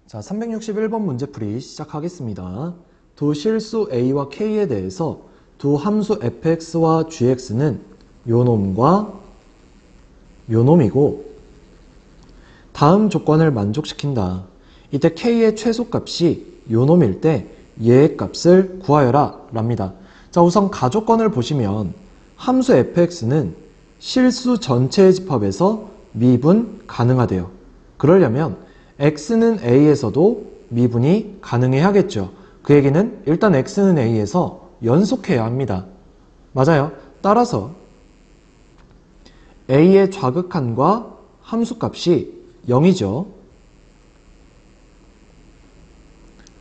자, 361번 문제풀이 시작하겠습니다. 두 실수 a와 k에 대해서 두 함수 fx와 gx는 요놈과 요놈이고 다음 조건을 만족시킨다. 이때 k의 최소값이 요놈일 때 얘의 값을 구하여라 랍니다. 자, 우선 가조건을 보시면 함수 fx는 실수 전체의 집합에서 미분 가능하대요. 그러려면 x는 a에서도 미분이 가능해야겠죠. 그 얘기는 일단 x는 a에서 연속해야 합니다. 맞아요. 따라서 a의 좌극한과 함수값이 0이죠.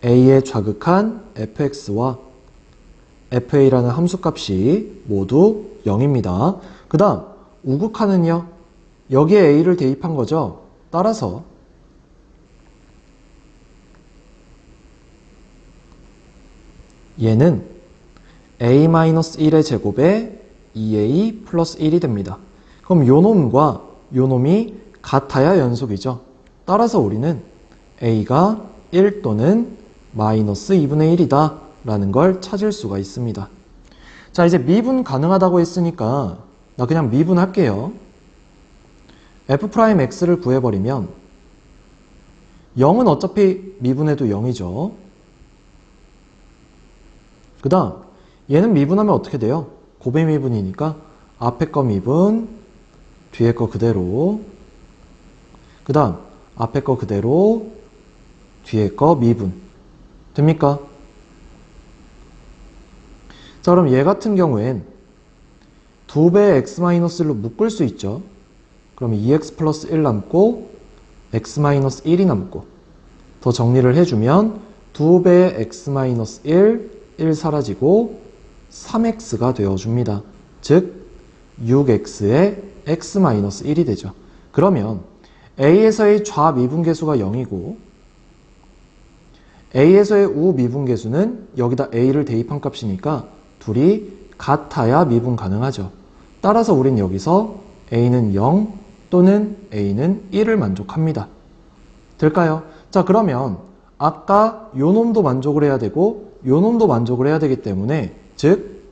a의 좌극한 fx와 fa라는 함수값이 모두 0입니다. 그 다음 우극한은요. 여기에 a를 대입한 거죠. 따라서 얘는 a-1의 제곱에 2a 플러스 1이 됩니다. 그럼 요놈과 요놈이 같아야 연속이죠. 따라서 우리는 a가 1 또는 마이너스 2분의 1이다 라는 걸 찾을 수가 있습니다. 자, 이제 미분 가능하다고 했으니까 나 그냥 미분할게요. f'x를 구해버리면 0은 어차피 미분해도 0이죠. 그 다음 얘는 미분하면 어떻게 돼요? 곱의 미분이니까 앞에 거 미분, 뒤에 거 그대로, 그 다음 앞에 거 그대로, 뒤에 거 미분 됩니까? 자, 그럼 얘 같은 경우엔 2배의 x-1로 묶을 수 있죠. 그럼 2x 플러스 1 남고 x-1이 남고 더 정리를 해주면 2배의 x-1 1 사라지고 3x가 되어줍니다. 즉 6x의 x-1이 되죠. 그러면 a에서의 좌미분계수가 0이고 a에서의 우미분계수는 여기다 a를 대입한 값이니까 둘이 같아야 미분 가능하죠. 따라서 우린 여기서 a는 0 또는 a는 1을 만족합니다. 될까요? 자, 그러면 아까 요 놈도 만족을 해야 되고 요 놈도 만족을 해야 되기 때문에 즉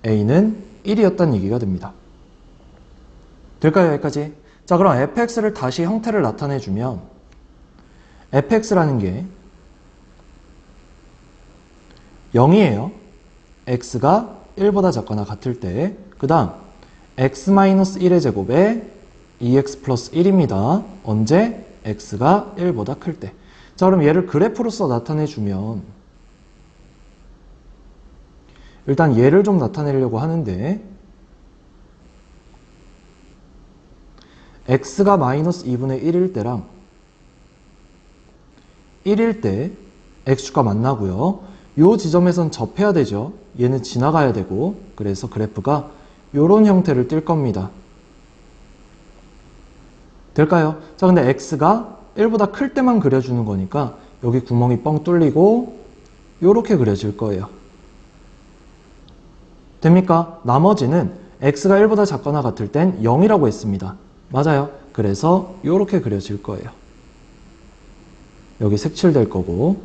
a는 1이었다는 얘기가 됩니다. 될까요? 여기까지? 자, 그럼 fx를 다시 형태를 나타내주면 fx라는 게 0이에요. x가 1보다 작거나 같을 때. 그 다음 x-1의 제곱에 2x 플러스 1입니다. 언제? x가 1보다 클 때. 자, 그럼 얘를 그래프로서 나타내주면 일단 얘를 좀 나타내려고 하는데 x가 마이너스 2분의 1일 때랑 1일 때 x축과 만나고요. 요 지점에선 접해야 되죠. 얘는 지나가야 되고 그래서 그래프가 요런 형태를 띌 겁니다. 될까요? 자, 근데 x가 1보다 클 때만 그려주는 거니까 여기 구멍이 뻥 뚫리고 요렇게 그려질 거예요. 됩니까? 나머지는 x가 1보다 작거나 같을 땐 0이라고 했습니다. 맞아요. 그래서 요렇게 그려질 거예요. 여기 색칠될 거고.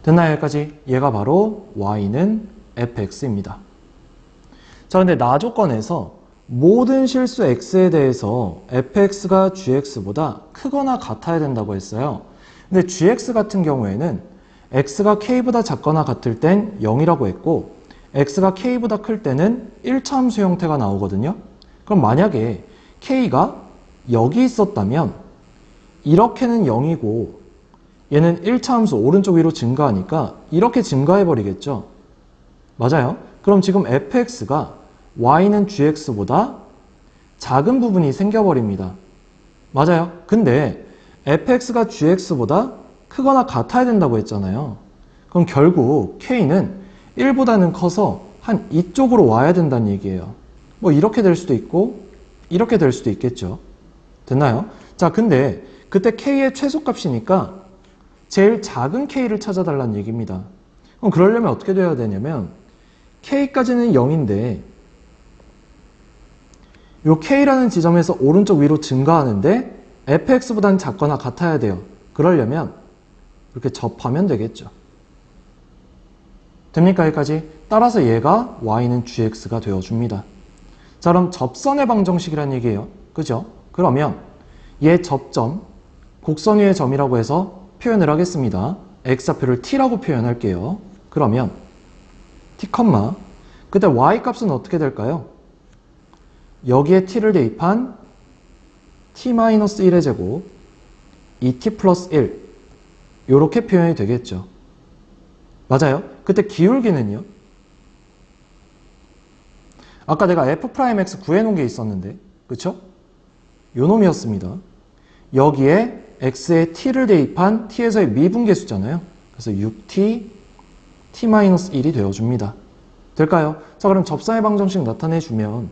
됐나요? 여기까지? 얘가 바로 y는 fx입니다. 자, 근데 나 조건에서 모든 실수 x에 대해서 fx가 gx보다 크거나 같아야 된다고 했어요. 근데 gx 같은 경우에는 x가 k보다 작거나 같을 땐 0이라고 했고 x가 k보다 클 때는 1차 함수 형태가 나오거든요. 그럼 만약에 k가 여기 있었다면 이렇게는 0이고 얘는 1차 함수 오른쪽 위로 증가하니까 이렇게 증가해버리겠죠. 맞아요? 그럼 지금 fx가 y는 gx보다 작은 부분이 생겨버립니다. 맞아요? 근데 fx가 gx보다 크거나 같아야 된다고 했잖아요. 그럼 결국 k는 1보다는 커서 한 이쪽으로 와야 된다는 얘기예요. 뭐 이렇게 될 수도 있고 이렇게 될 수도 있겠죠. 됐나요? 자, 근데 그때 k의 최소값이니까 제일 작은 k를 찾아달라는 얘기입니다. 그럼 그러려면 어떻게 돼야 되냐면 k까지는 0인데 요 k라는 지점에서 오른쪽 위로 증가하는데 fx보다는 작거나 같아야 돼요. 그러려면 이렇게 접하면 되겠죠. 됩니까? 여기까지? 따라서 얘가 y는 gx가 되어줍니다. 자, 그럼 접선의 방정식이란 얘기예요. 그죠? 그러면 얘 접점, 곡선 위의 점이라고 해서 표현을 하겠습니다. x좌표를 t라고 표현할게요. 그러면 t, 그때 y 값은 어떻게 될까요? 여기에 t를 대입한 t-1의 제곱 2t 플러스 1 이렇게 표현이 되겠죠. 맞아요? 그때 기울기는요? 아까 내가 f'x 구해놓은 게 있었는데 그쵸? 요 놈이었습니다. 여기에 x에 t를 대입한 t에서의 미분계수잖아요. 그래서 6t t-1이 되어줍니다. 될까요? 자, 그럼 접선의 방정식 나타내주면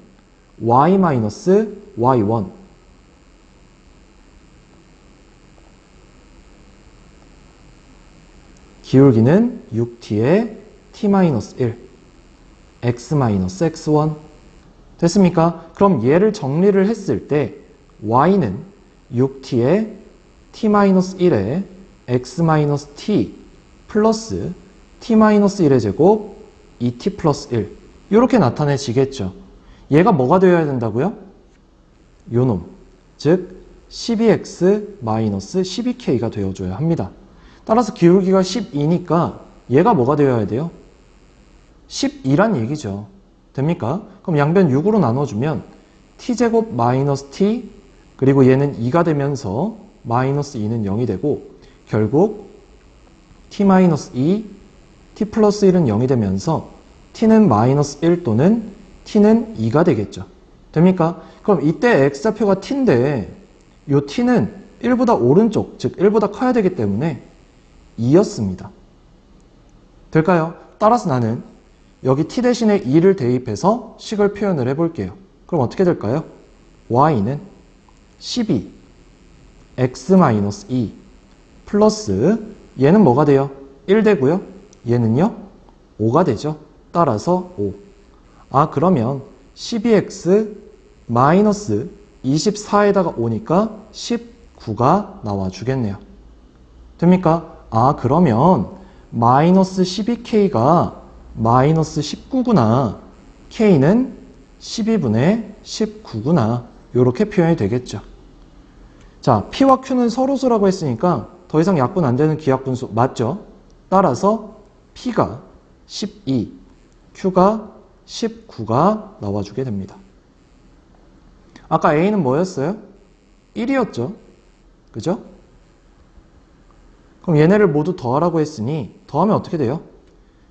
y-y1 기울기는 6t의 t-1 x-x1 됐습니까? 그럼 얘를 정리를 했을 때 y는 6t의 t-1에 x-t 플러스 t-1의 제곱 2t 플러스 1 이렇게 나타내지겠죠. 얘가 뭐가 되어야 된다고요? 요놈, 즉 12x-12k가 되어줘야 합니다. 따라서 기울기가 12니까 얘가 뭐가 되어야 돼요? 12란 얘기죠. 됩니까? 그럼 양변 6으로 나눠주면 t제곱 마이너스 t 그리고 얘는 2가 되면서 마이너스 2는 0이 되고 결국 t-2 t 플러스 1은 0이 되면서 t는 마이너스 1 또는 t는 2가 되겠죠. 됩니까? 그럼 이때 x좌표가 t인데 이 t는 1보다 오른쪽, 즉 1보다 커야 되기 때문에 2였습니다. 될까요? 따라서 나는 여기 t 대신에 2를 대입해서 식을 표현을 해볼게요. 그럼 어떻게 될까요? y는 12 x-2 플러스 얘는 뭐가 돼요? 1 되고요. 얘는요? 5가 되죠. 따라서 5. 아, 그러면 12x 마이너스 24에다가 5니까 19가 나와주겠네요. 됩니까? 아, 그러면 마이너스 12k가 마이너스 19구나. k는 12분의 19구나. 이렇게 표현이 되겠죠. 자, p와 q는 서로수라고 했으니까 더 이상 약분 안 되는 기하분수 맞죠? 따라서 p가 12, q가 19가 나와주게 됩니다. 아까 a는 뭐였어요? 1이었죠. 그죠? 그럼 얘네를 모두 더하라고 했으니 더하면 어떻게 돼요?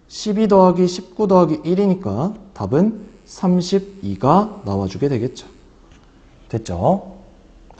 12 더하기 19 더하기 1이니까 답은 32가 나와주게 되겠죠. 됐죠?